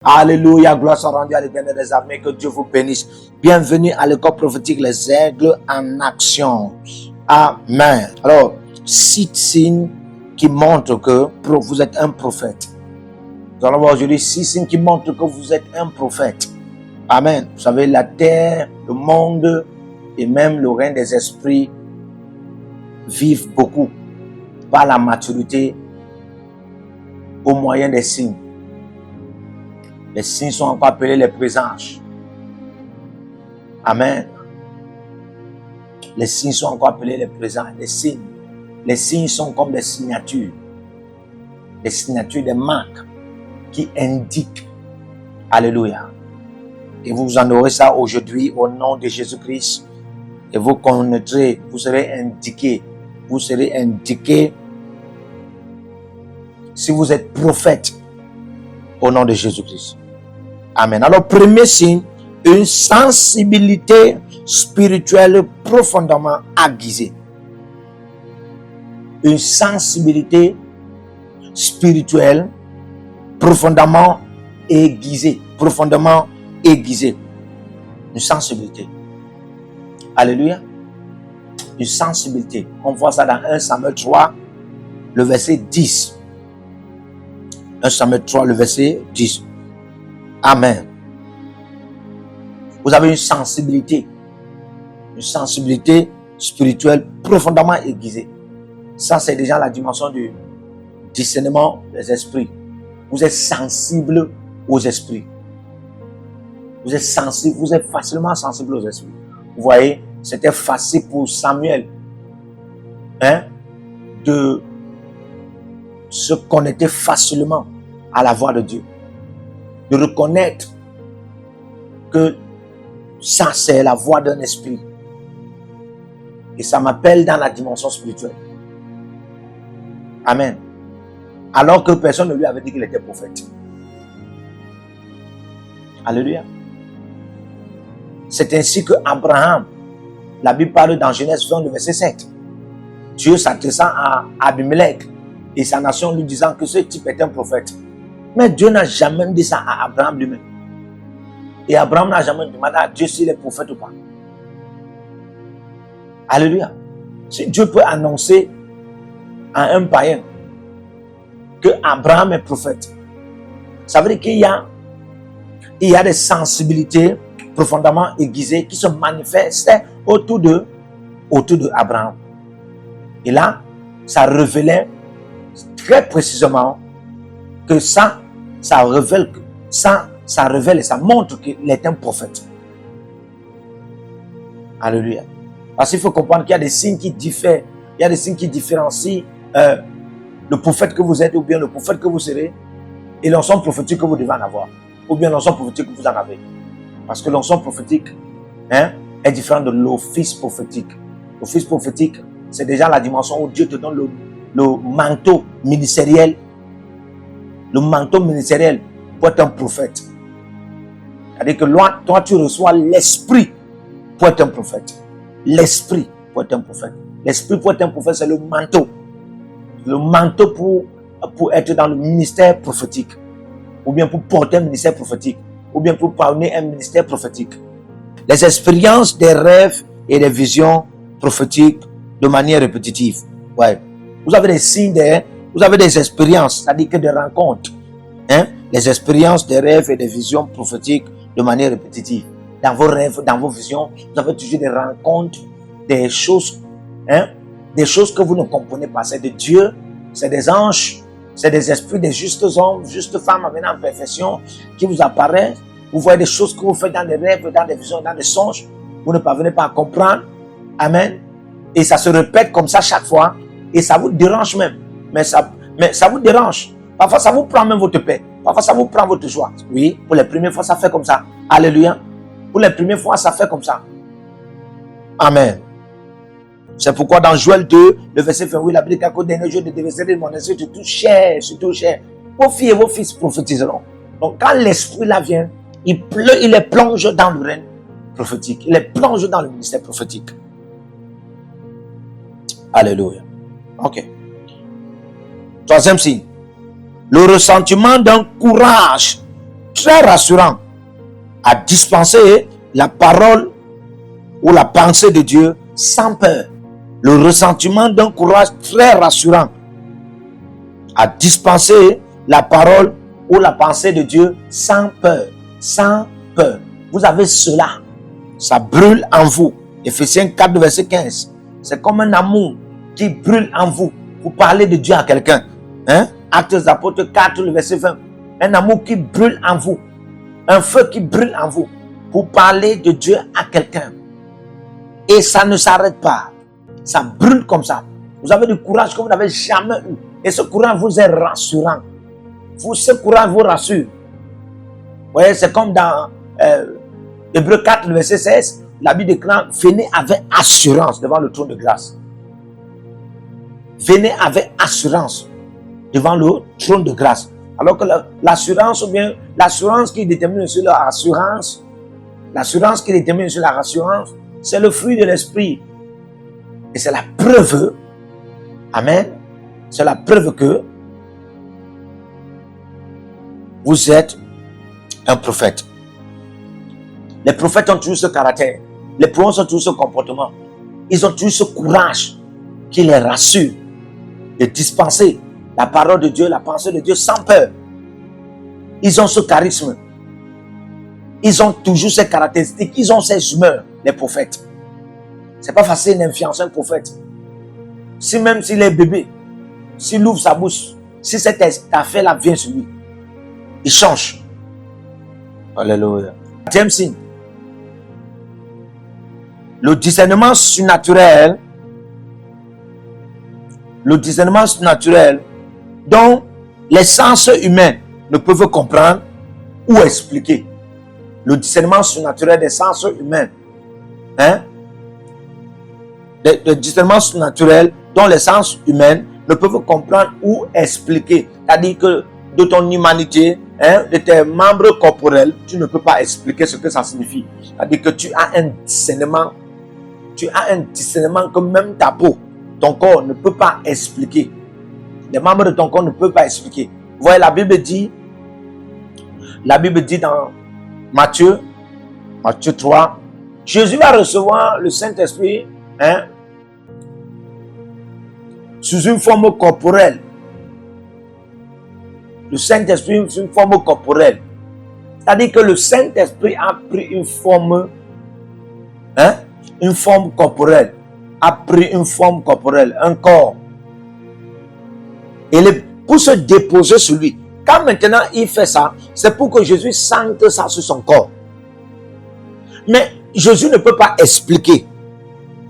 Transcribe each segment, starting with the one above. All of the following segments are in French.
Alléluia, gloire soit rendue à l'Éternel des armées, que Dieu vous bénisse. Bienvenue à l'école prophétique Les Aigles en action. Amen. Alors, 6 signes qui montrent que vous êtes un prophète. Nous allons voir aujourd'hui 6 signes qui montrent que vous êtes un prophète. Amen. Vous savez, la terre, le monde et même le règne des esprits vivent beaucoup par la maturité au moyen des signes. Les signes sont encore appelés les présages. Amen. Les signes sont encore appelés les présages, les signes. Les signes sont comme des signatures. Des signatures, des marques qui indiquent. Alléluia. Et vous en aurez ça aujourd'hui au nom de Jésus-Christ. Et vous connaîtrez, vous serez indiqué. Vous serez indiqué si vous êtes prophète au nom de Jésus-Christ. Amen. Alors, premier signe, une sensibilité spirituelle profondément aiguisée. Une sensibilité spirituelle profondément aiguisée. Profondément aiguisée. Une sensibilité. Alléluia. Une sensibilité. On voit ça dans 1 Samuel 3, le verset 10. 1 Samuel 3, le verset 10. Amen. Vous avez une sensibilité spirituelle profondément aiguisée. Ça, c'est déjà la dimension du discernement des esprits. Vous êtes sensible aux esprits. Vous êtes sensible, vous êtes facilement sensible aux esprits. Vous voyez, c'était facile pour Samuel de se connecter facilement à la voix de Dieu. De reconnaître que ça, c'est la voix d'un esprit. Et ça m'appelle dans la dimension spirituelle. Amen. Alors que personne ne lui avait dit qu'il était prophète. Alléluia. C'est ainsi que Abraham, la Bible parle dans Genèse 20, le verset 7. Dieu s'adressant à Abimelech et sa nation lui disant que ce type est un prophète. Mais Dieu n'a jamais dit ça à Abraham lui-même. Et Abraham n'a jamais demandé à Dieu s'il est prophète ou pas. Alléluia. Si Dieu peut annoncer à un païen que Abraham est prophète, ça veut dire qu'il y a des sensibilités profondément aiguisées qui se manifestaient autour de Abraham. Et là, ça révélait très précisément que ça révèle et ça montre qu'il est un prophète. Alléluia. Parce qu'il faut comprendre qu'il y a des signes qui diffèrent. Il y a des signes qui différencient le prophète que vous êtes ou bien le prophète que vous serez et l'onction prophétique que vous devez en avoir. Ou bien l'onction prophétique que vous en avez. Parce que l'onction prophétique est différente de l'office prophétique. L'office prophétique, c'est déjà la dimension où Dieu te donne le manteau ministériel. Le manteau ministériel pour être un prophète. C'est-à-dire que toi, tu reçois l'esprit pour être un prophète. L'esprit pour être un prophète. L'esprit pour être un prophète, c'est le manteau. Le manteau pour être dans le ministère prophétique. Ou bien pour porter un ministère prophétique. Ou bien pour parler un ministère prophétique. Les expériences des rêves et des visions prophétiques de manière répétitive. Ouais. Vous avez des signes, vous avez des expériences, c'est-à-dire que des rencontres. Les expériences des rêves et des visions prophétiques de manière répétitive. Dans vos rêves, dans vos visions, vous avez toujours des rencontres, des choses que vous ne comprenez pas. C'est de Dieu, c'est des anges, c'est des esprits, des justes hommes, justes femmes amenées en perfection qui vous apparaissent. Vous voyez des choses que vous faites dans des rêves, dans des visions, dans des songes. Vous ne parvenez pas à comprendre. Amen. Et ça se répète comme ça chaque fois. Et ça vous dérange même. Mais ça vous dérange. Parfois, ça vous prend même votre paix. Parfois, ça vous prend votre joie. Oui, pour les premières fois, ça fait comme ça. Alléluia. Pour les premières fois, ça fait comme ça. Amen. C'est pourquoi dans Joël 2, le verset 28, la Bible dit qu'au dernier jour de déverser mon esprit, c'est tout cher, c'est tout cher. Vos filles et vos fils prophétiseront. Donc, quand l'esprit là vient, il les plonge dans le règne prophétique. Il les plonge dans le ministère prophétique. Alléluia. Ok. Troisième signe. Le ressentiment d'un courage très rassurant à dispenser la parole ou la pensée de Dieu sans peur. Le ressentiment d'un courage très rassurant à dispenser la parole ou la pensée de Dieu sans peur. Sans peur. Vous avez cela. Ça brûle en vous. Éphésiens 4, verset 15. C'est comme un amour qui brûle en vous. Vous parlez de Dieu à quelqu'un. Actes des Apôtres 4, verset 20. Un amour qui brûle en vous. Un feu qui brûle en vous. Pour parler de Dieu à quelqu'un. Et ça ne s'arrête pas. Ça brûle comme ça. Vous avez du courage que vous n'avez jamais eu. Et ce courage vous est rassurant. Ce courage vous rassure. Vous voyez, c'est comme dans Hébreux 4, verset 16. La Bible déclare, venez avec assurance devant le trône de grâce. Venez avec assurance devant le trône de grâce. Alors que l'assurance, ou bien l'assurance qui détermine sur l'assurance, l'assurance qui détermine sur la rassurance, c'est le fruit de l'esprit. Et c'est la preuve, amen, c'est la preuve que vous êtes un prophète. Les prophètes ont toujours ce caractère. Les prophètes ont toujours ce comportement. Ils ont toujours ce courage qui les rassure de dispenser la parole de Dieu, la pensée de Dieu sans peur. Ils ont ce charisme. Ils ont toujours ces caractéristiques. Ils ont ces humeurs, les prophètes. C'est pas facile d'influencer un prophète. Même s'il est bébé, s'il ouvre sa bouche, si cette affaire-là vient sur lui, il change. Alléluia. Deuxième signe. Le discernement surnaturel dont les sens humains ne peuvent comprendre ou expliquer. Le discernement surnaturel des sens humains. Le discernement surnaturel dont les sens humains ne peuvent comprendre ou expliquer. C'est-à-dire que de ton humanité, de tes membres corporels, tu ne peux pas expliquer ce que ça signifie. C'est-à-dire que tu as un discernement que même ta peau, ton corps ne peut pas expliquer. Les membres de ton corps ne peuvent pas expliquer. Vous voyez, la Bible dit dans Matthieu 3, Jésus va recevoir le Saint-Esprit sous une forme corporelle. Le Saint-Esprit sous une forme corporelle. C'est-à-dire que le Saint-Esprit a pris une forme corporelle. A pris une forme corporelle, un corps. Et pour se déposer sur lui. Quand maintenant il fait ça, c'est pour que Jésus sente ça sur son corps. Mais Jésus ne peut pas expliquer.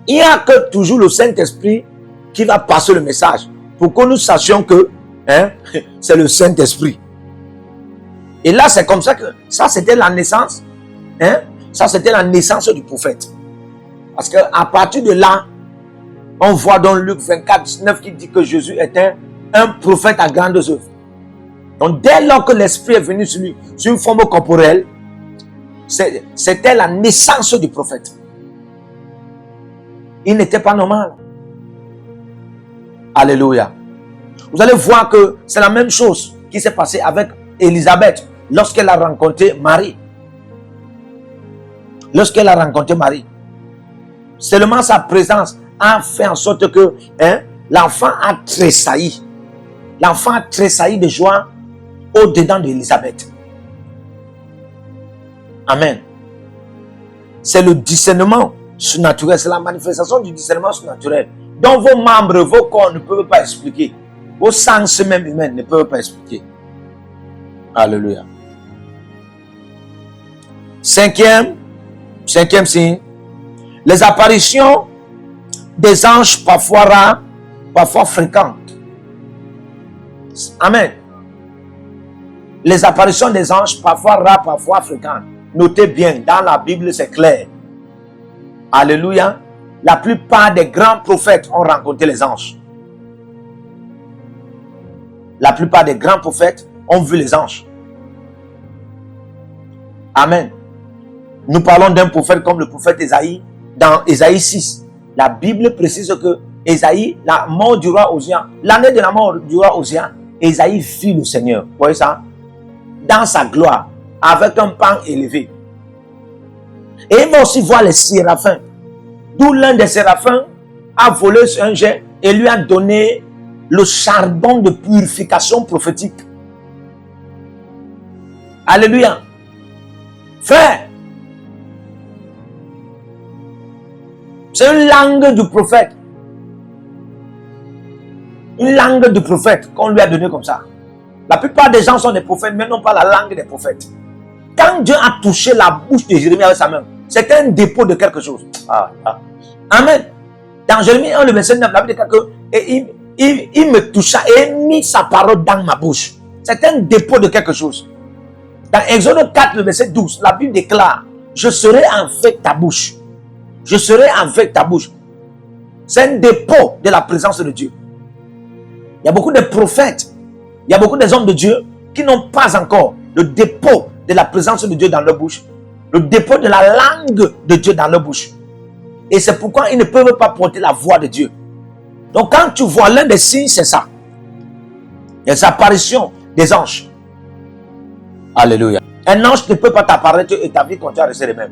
Il n'y a que toujours le Saint-Esprit qui va passer le message. Pour que nous sachions que c'est le Saint-Esprit. Et là, c'est comme ça que ça, c'était la naissance. Ça, c'était la naissance du prophète. Parce qu'à partir de là, on voit dans Luc 24, 19 qui dit que Jésus était un prophète à grandes œuvres. Donc, dès lors que l'Esprit est venu sur lui, sur une forme corporelle, c'était la naissance du prophète. Il n'était pas normal. Alléluia. Vous allez voir que c'est la même chose qui s'est passée avec Élisabeth lorsqu'elle a rencontré Marie. Seulement sa présence a fait en sorte que l'enfant a tressailli. L'enfant a tressailli de joie au-dedans d'Élisabeth. Amen. C'est le discernement surnaturel, c'est la manifestation du discernement surnaturel. Donc vos membres, vos corps ne peuvent pas expliquer. Vos sens même humains ne peuvent pas expliquer. Alléluia. Cinquième signe. Les apparitions des anges parfois rares, parfois fréquentes. Amen. Les apparitions des anges parfois rares, parfois fréquentes. Notez bien, dans la Bible c'est clair. Alléluia. La plupart des grands prophètes ont rencontré les anges. La plupart des grands prophètes ont vu les anges. Amen. Nous parlons d'un prophète comme le prophète Ésaïe. Dans Ésaïe 6, la Bible précise que Ésaïe, la mort du roi Osien, l'année de la mort du roi Osien, Ésaïe vit le Seigneur. Vous voyez ça? Dans sa gloire. avec un pan élevé. Et il va aussi voir les séraphins. D'où l'un des séraphins a volé un jet et lui a donné le charbon de purification prophétique. Alléluia. Frère, c'est une langue du prophète. Une langue du prophète qu'on lui a donnée comme ça. La plupart des gens sont des prophètes, mais non pas la langue des prophètes. Quand Dieu a touché la bouche de Jérémie avec sa main, c'était un dépôt de quelque chose. Amen. Dans Jérémie 1, le verset 9, la Bible dit que il me toucha et mit sa parole dans ma bouche. C'est un dépôt de quelque chose. Dans Exode 4, le verset 12, la Bible déclare, je serai avec ta bouche. Je serai avec ta bouche. C'est un dépôt de la présence de Dieu. Il y a beaucoup de prophètes, il y a beaucoup d'hommes de Dieu qui n'ont pas encore le dépôt de la présence de Dieu dans leur bouche, le dépôt de la langue de Dieu dans leur bouche. Et c'est pourquoi ils ne peuvent pas porter la voix de Dieu. Donc quand tu vois l'un des signes, c'est ça. Les apparitions des anges. Alléluia. Un ange ne peut pas t'apparaître et ta vie continue à rester la même.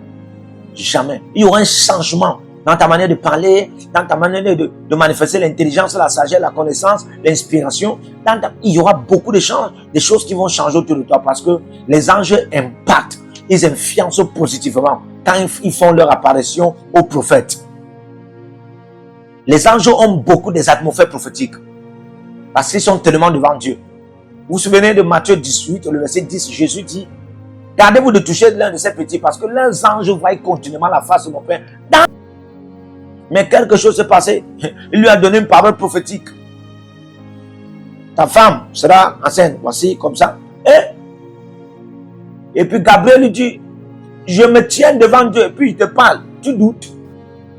Jamais. Il y aura un changement dans ta manière de parler, dans ta manière de manifester l'intelligence, la sagesse, la connaissance, l'inspiration. Il y aura beaucoup de choses qui vont changer autour de toi parce que les anges impactent, ils influencent positivement quand ils font leur apparition aux prophètes. Les anges ont beaucoup des atmosphères prophétiques parce qu'ils sont tellement devant Dieu. Vous vous souvenez de Matthieu 18, le verset 10, Jésus dit, gardez-vous de toucher l'un de ces petits parce que leurs anges voient continuellement la face de mon Père. Mais quelque chose s'est passé. Il lui a donné une parole prophétique. Ta femme sera enceinte, voici, comme ça. Et puis Gabriel lui dit, je me tiens devant Dieu et puis il te parle. Tu doutes.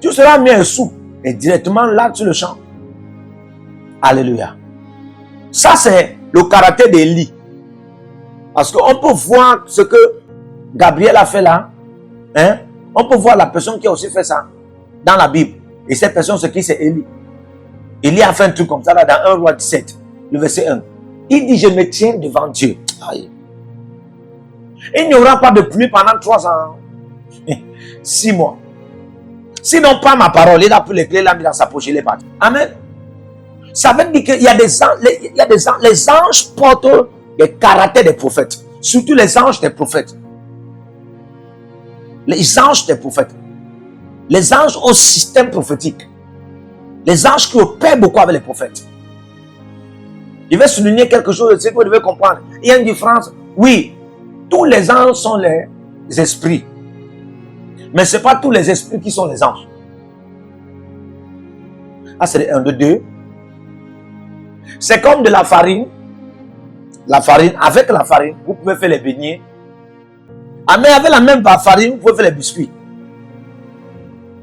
Tu seras mis un sou. Et directement là sur le champ. Alléluia. Ça c'est le caractère d'Élie. Parce qu'on peut voir ce que Gabriel a fait là. On peut voir la personne qui a aussi fait ça dans la Bible. Et cette personne, c'est qui? C'est Élie. Élie a fait un truc comme ça là, dans 1 Roi 17, le verset 1. Il dit, je me tiens devant Dieu. Aïe. Il n'y aura pas de pluie pendant 3 ans. 6 mois. Sinon, pas ma parole. Il a pris les clés, il l'a mis dans sa poche, il est parti. Amen. Ça veut dire qu'il y a des anges, les anges portent les caractères des prophètes. Surtout les anges des prophètes. Les anges des prophètes. Les anges au système prophétique. Les anges qui opèrent beaucoup avec les prophètes. Je vais souligner quelque chose de ce que vous devez comprendre. Il y a une différence. Oui, tous les anges sont les esprits. Mais ce n'est pas tous les esprits qui sont les anges. Ah, c'est 1, 2, 2. C'est comme de la farine. La farine, avec la farine, vous pouvez faire les beignets. Ah, mais avec la même farine, vous pouvez faire les biscuits.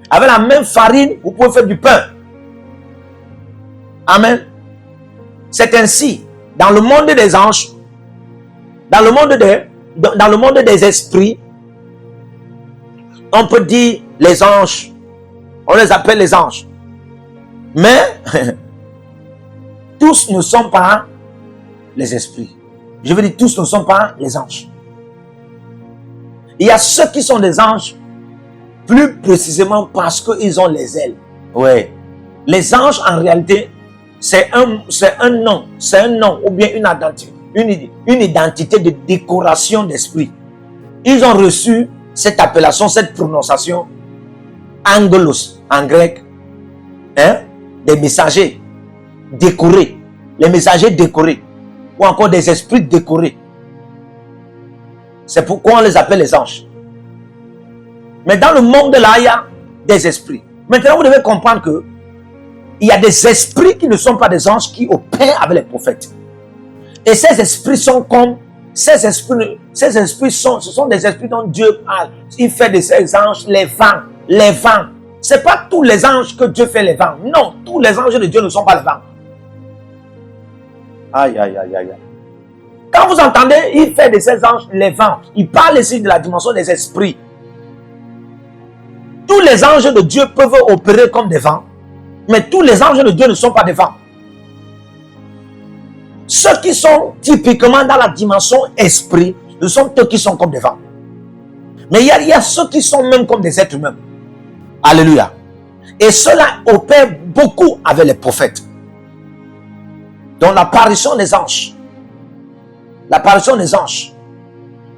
Avec la même farine, vous pouvez faire du pain. Amen. C'est ainsi, dans le monde des anges, dans le monde des esprits, on peut dire les anges. On les appelle les anges. Mais, tous ne sont pas les esprits. Je veux dire, tous ne sont pas les anges. Il y a ceux qui sont des anges, plus précisément parce qu'ils ont les ailes. Oui. Les anges, en réalité, c'est un nom, ou bien une identité de décoration d'esprit. Ils ont reçu cette appellation, cette prononciation, angelos, en grec, des messagers décorés, les messagers décorés, ou encore des esprits décorés. C'est pourquoi on les appelle les anges. Mais dans le monde là, il y a des esprits. Maintenant, vous devez comprendre que il y a des esprits qui ne sont pas des anges qui opèrent avec les prophètes. Et ces esprits sont comme ce sont des esprits dont Dieu parle. Il fait de ces anges les vents. C'est pas tous les anges que Dieu fait les vents. Non, tous les anges de Dieu ne sont pas les vents. Aïe, aïe, aïe, aïe. Quand vous entendez, il fait de ces anges les vents. Il parle ici de la dimension des esprits. Tous les anges de Dieu peuvent opérer comme des vents. Mais tous les anges de Dieu ne sont pas des vents. Ceux qui sont typiquement dans la dimension esprit, Ce sont eux qui sont comme des vents. Mais il y a ceux qui sont même comme des êtres humains. Alléluia. Et cela opère beaucoup avec les prophètes. Donc l'apparition des anges. L'apparition des anges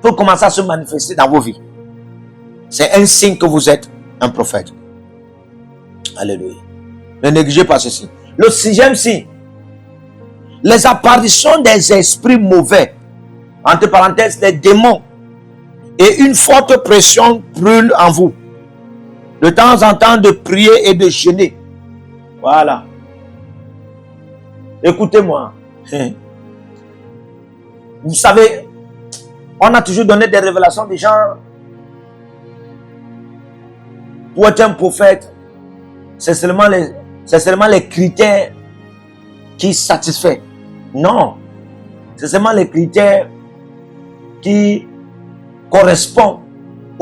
peut commencer à se manifester dans vos vies. C'est un signe que vous êtes un prophète. Alléluia. Ne négligez pas ceci. Le 6e signe. Les apparitions des esprits mauvais. Entre parenthèses, des démons. Et une forte pression brûle en vous. De temps en temps de prier et de jeûner. Voilà. Écoutez-moi. Vous savez, on a toujours donné des révélations des gens. Pour être un prophète, c'est seulement les critères qui satisfait. Non. C'est seulement les critères qui correspondent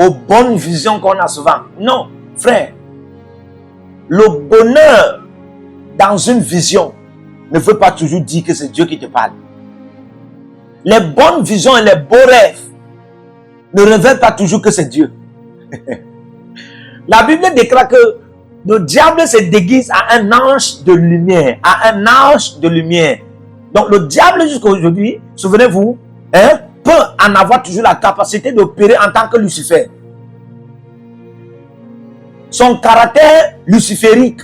aux bonnes visions qu'on a souvent. Non, frère. Le bonheur dans une vision ne veut pas toujours dire que c'est Dieu qui te parle. Les bonnes visions et les beaux rêves ne révèlent pas toujours que c'est Dieu. La Bible déclare que le diable se déguise à un ange de lumière. À un ange de lumière. Donc le diable jusqu'à aujourd'hui, souvenez-vous, peut en avoir toujours la capacité d'opérer en tant que Lucifer. Son caractère luciférique,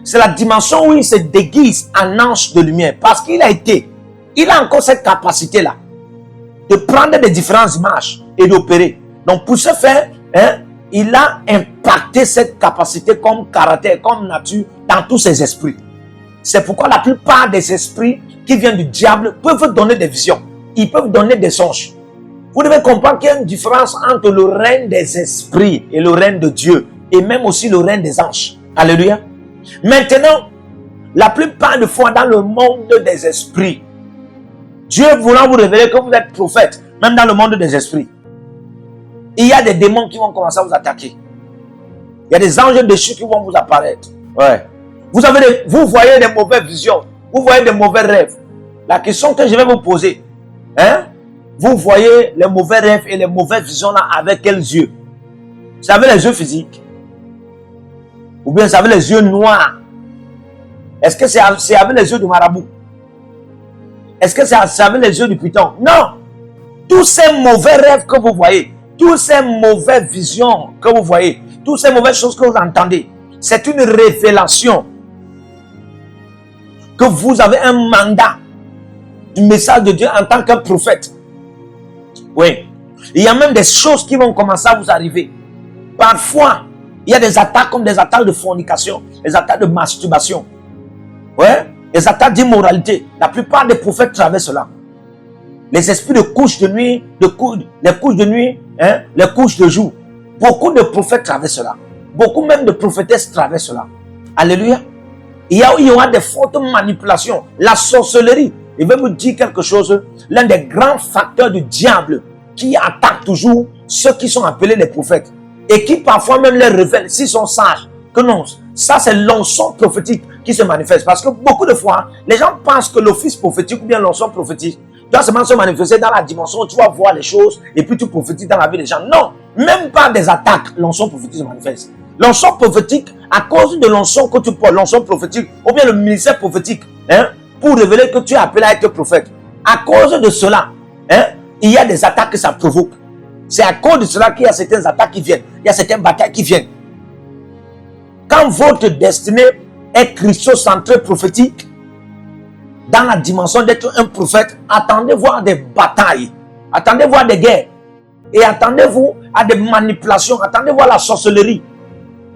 c'est la dimension où il se déguise en ange de lumière. Parce qu'il a encore cette capacité-là de prendre des différentes images et d'opérer. Donc pour ce faire, il a impacté cette capacité comme caractère, comme nature dans tous ses esprits. C'est pourquoi la plupart des esprits qui viennent du diable peuvent donner des visions. Ils peuvent donner des songes. Vous devez comprendre qu'il y a une différence entre le règne des esprits et le règne de Dieu. Et même aussi le règne des anges. Alléluia. Maintenant, la plupart des fois dans le monde des esprits, Dieu voulant vous révéler que vous êtes prophète, même dans le monde des esprits, il y a des démons qui vont commencer à vous attaquer. Il y a des anges déchus qui vont vous apparaître. Ouais. Vous voyez des mauvaises visions. Vous voyez des mauvais rêves. La question que je vais vous poser, vous voyez les mauvais rêves et les mauvaises visions là avec quels yeux? C'est avec les yeux physiques? Ou bien c'est avec les yeux noirs? Est-ce que c'est avec les yeux du marabout? Est-ce que c'est avec les yeux du python? Non! Tous ces mauvais rêves que vous voyez, toutes ces mauvaises visions que vous voyez, toutes ces mauvaises choses que vous entendez, c'est une révélation que vous avez un mandat du message de Dieu en tant que prophète. Oui. Il y a même des choses qui vont commencer à vous arriver. Parfois, il y a des attaques comme des attaques de fornication, des attaques de masturbation. Ouais. Les attaques d'immoralité. La plupart des prophètes traversent cela. Les esprits de couches de nuit, les couches de nuit, les couches de jour. Beaucoup de prophètes traversent cela. Beaucoup même de prophétesses traversent cela. Alléluia. Il y aura des fortes manipulations. La sorcellerie. Je vais vous dire quelque chose. L'un des grands facteurs du diable qui attaque toujours ceux qui sont appelés les prophètes. Et qui parfois même les révèlent, s'ils sont sages, que non, ça c'est l'onction prophétique qui se manifeste. Parce que beaucoup de fois, les gens pensent que l'office prophétique ou bien l'onction prophétique doit seulement se manifester dans la dimension où tu vas voir les choses et puis tu prophétises dans la vie des gens. Non, même pas des attaques, l'onction prophétique se manifeste. L'onction prophétique, à cause de l'onction que tu portes, l'onction prophétique, ou bien le ministère prophétique, pour révéler que tu es appelé à être prophète. À cause de cela, il y a des attaques que ça provoque. C'est à cause de cela qu'il y a certaines attaques qui viennent. Il y a certaines batailles qui viennent. Quand votre destinée est christocentrée prophétique, dans la dimension d'être un prophète, attendez voir des batailles, attendez voir des guerres, et attendez-vous à des manipulations, attendez voir la sorcellerie,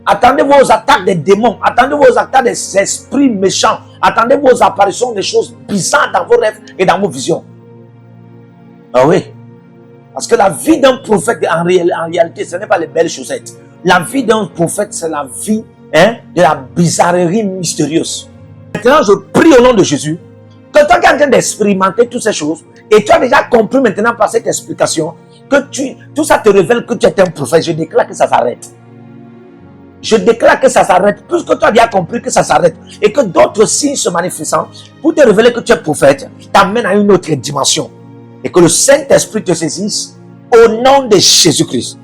attendez-vous aux attaques des démons, attendez-vous aux attaques des esprits méchants, attendez-vous aux apparitions des choses bizarres dans vos rêves et dans vos visions. Ah oui. Parce que la vie d'un prophète, en réalité, ce n'est pas les belles chaussettes. La vie d'un prophète, c'est la vie de la bizarrerie mystérieuse. Maintenant, je prie au nom de Jésus, que toi qui es en train d'expérimenter toutes ces choses, et tu as déjà compris maintenant par cette explication, que tout ça te révèle que tu es un prophète, je déclare que ça s'arrête. Je déclare que ça s'arrête, puisque tu as déjà compris que ça s'arrête, et que d'autres signes se manifestant, pour te révéler que tu es prophète, t'amènent à une autre dimension. Et que le Saint-Esprit te saisisse au nom de Jésus-Christ.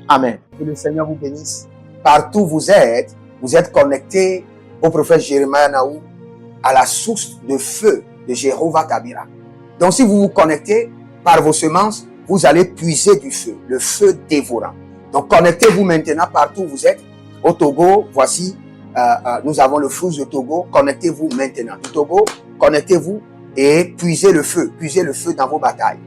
Amen. Que le Seigneur vous bénisse. Partout où vous êtes connectés au prophète Jérémie Naou, à la source de feu de Jéhovah Tabira. Donc si vous vous connectez par vos semences, vous allez puiser du feu, le feu dévorant. Donc connectez-vous maintenant partout où vous êtes. Au Togo, voici, nous avons le flux de Togo. Connectez-vous maintenant. Du Togo, connectez-vous et puisez le feu dans vos batailles.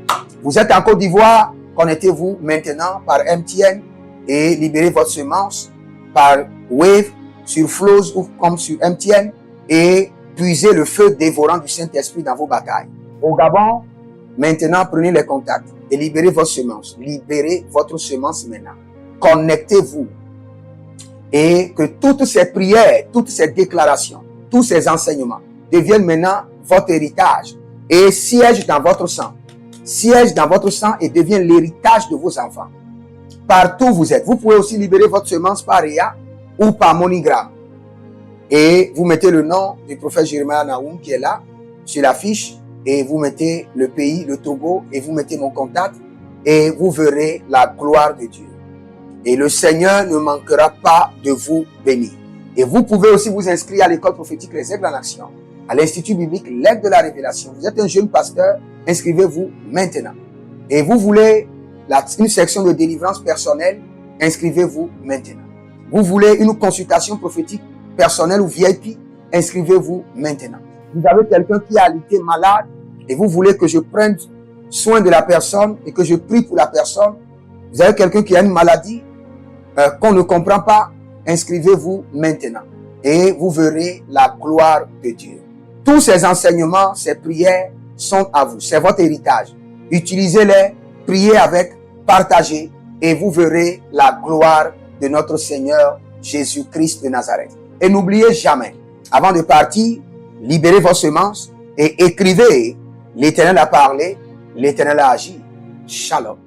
Vous êtes en Côte d'Ivoire, connectez-vous maintenant par MTN et libérez votre semence par Wave sur Flows ou comme sur MTN et puisez le feu dévorant du Saint-Esprit dans vos batailles. Au Gabon, maintenant prenez les contacts et libérez votre semence. Libérez votre semence maintenant. Connectez-vous et que toutes ces prières, toutes ces déclarations, tous ces enseignements deviennent maintenant votre héritage et siègent dans votre sang. Siègent dans votre sang et deviennent l'héritage de vos enfants. Partout où vous êtes. Vous pouvez aussi libérer votre semence par Réa ou par MoneyGram. Et vous mettez le nom du prophète Jérémie Naoum qui est là, sur la fiche, et vous mettez le pays, le Togo, et vous mettez mon contact, et vous verrez la gloire de Dieu. Et le Seigneur ne manquera pas de vous bénir. Et vous pouvez aussi vous inscrire à l'école prophétique Les Aigles en Action, à l'Institut biblique L'Aigle de la Révélation. Vous êtes un jeune pasteur, inscrivez-vous maintenant. Et vous voulez une section de délivrance personnelle, inscrivez-vous maintenant. Vous voulez une consultation prophétique personnelle ou VIP, inscrivez-vous maintenant. Vous avez quelqu'un qui a été malade et vous voulez que je prenne soin de la personne et que je prie pour la personne. Vous avez quelqu'un qui a une maladie qu'on ne comprend pas, inscrivez-vous maintenant et vous verrez la gloire de Dieu. Tous ces enseignements, ces prières sont à vous, c'est votre héritage. Utilisez-les, priez avec, partagez et vous verrez la gloire de notre Seigneur Jésus-Christ de Nazareth. Et n'oubliez jamais, avant de partir, libérez vos semences et écrivez, l'Éternel a parlé, l'Éternel a agi. Shalom.